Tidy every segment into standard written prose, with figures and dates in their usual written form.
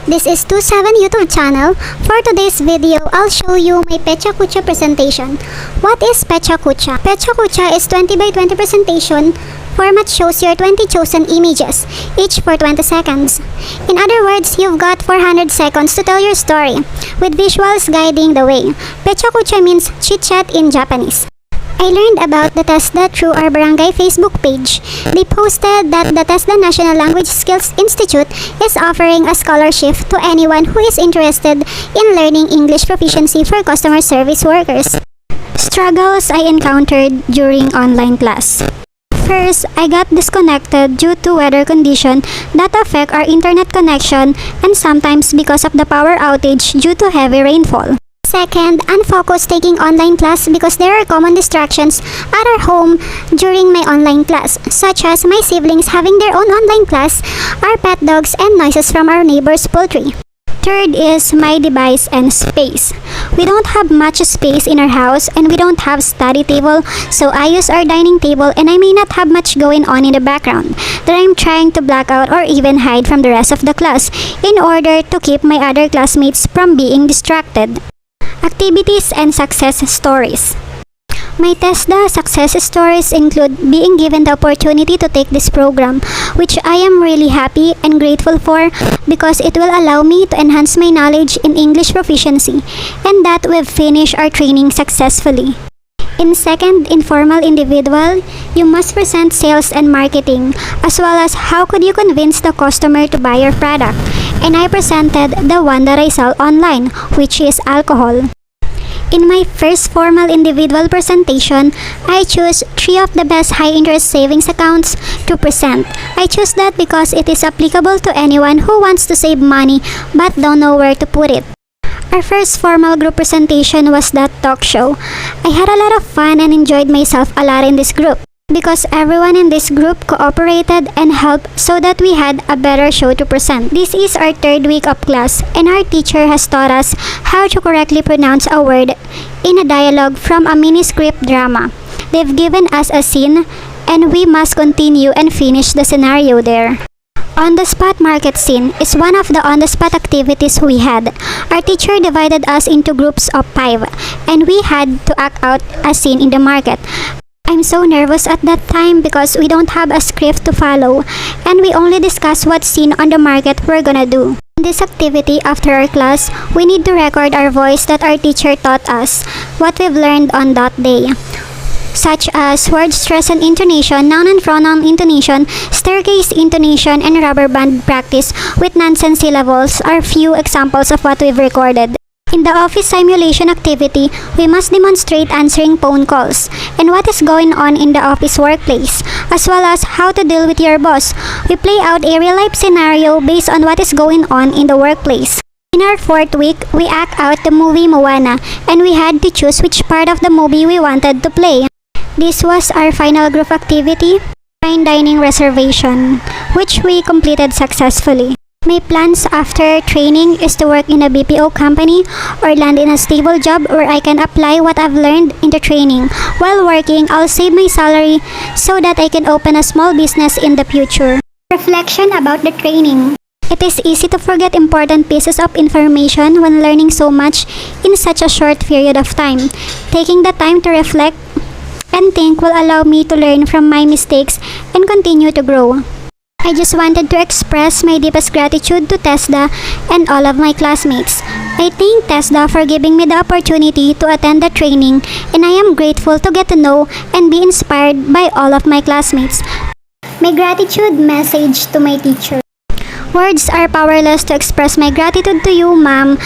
This is 27 YouTube channel. For today's video, I'll show you my Pecha Kucha presentation. What is Pecha Kucha? Pecha Kucha is 20 by 20 presentation. Format shows your 20 chosen images, each for 20 seconds. In other words, you've got 400 seconds to tell your story, with visuals guiding the way. Pecha Kucha means chit-chat in Japanese. I learned about the TESDA through our barangay Facebook page. They posted that the TESDA National Language Skills Institute is offering a scholarship to anyone who is interested in learning English proficiency for customer service workers. Struggles I encountered during online class. First, I got disconnected due to weather conditions that affect our internet connection and sometimes because of the power outage due to heavy rainfall. Second, unfocused taking online class because there are common distractions at our home during my online class, such as my siblings having their own online class, our pet dogs, and noises from our neighbor's poultry. Third is my device and space. We don't have much space in our house and we don't have study table, so I use our dining table and I may not have much going on in the background that I'm trying to black out or even hide from the rest of the class in order to keep my other classmates from being distracted. Activities and success stories. My TESDA success stories include being given the opportunity to take this program, which I am really happy and grateful for because it will allow me to enhance my knowledge in English proficiency and that we've finished our training successfully. In second informal individual, you must present sales and marketing, as well as how could you convince the customer to buy your product. And I presented the one that I sell online, which is alcohol. In my first formal individual presentation, I chose 3 of the best high-interest savings accounts to present. I chose that because it is applicable to anyone who wants to save money but don't know where to put it. Our first formal group presentation was that talk show. I had a lot of fun and enjoyed myself a lot in this group because everyone in this group cooperated and helped so that we had a better show to present. This is our 3rd week of class and our teacher has taught us how to correctly pronounce a word in a dialogue from a mini-script drama. They've given us a scene and we must continue and finish the scenario there. On-the-spot market scene is one of the on-the-spot activities we had. Our teacher divided us into groups of 5 and we had to act out a scene in the market. I'm so nervous at that time because we don't have a script to follow and we only discuss what scene on the market we're gonna do. In this activity after our class, we need to record our voice that our teacher taught us, what we've learned on that day, such as word stress and intonation, noun and pronoun intonation, staircase intonation, and rubber band practice with nonsense syllables are few examples of what we've recorded. In the office simulation activity, we must demonstrate answering phone calls and what is going on in the office workplace, as well as how to deal with your boss. We play out a real-life scenario based on what is going on in the workplace. In our 4th week, we act out the movie Moana and we had to choose which part of the movie we wanted to play. This was our final group activity, fine dining reservation, which we completed successfully. My plans after training is to work in a BPO company or land in a stable job where I can apply what I've learned in the training. While working, I'll save my salary so that I can open a small business in the future. Reflection about the training. It is easy to forget important pieces of information when learning so much in such a short period of time. Taking the time to reflect and think will allow me to learn from my mistakes and continue to grow. I just wanted to express my deepest gratitude to TESDA and all of my classmates. I thank TESDA for giving me the opportunity to attend the training and I am grateful to get to know and be inspired by all of my classmates. My gratitude message to my teacher. Words are powerless to express my gratitude to you, ma'am.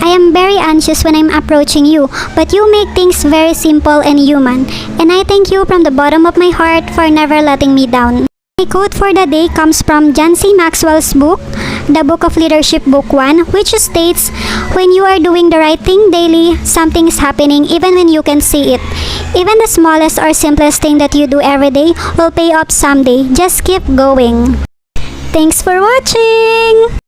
I am very anxious when I'm approaching you, but you make things very simple and human. And I thank you from the bottom of my heart for never letting me down. My quote for the day comes from John C. Maxwell's book, The Book of Leadership, Book 1, which states, when you are doing the right thing daily, something is happening even when you can see it. Even the smallest or simplest thing that you do every day will pay off someday. Just keep going. Thanks for watching!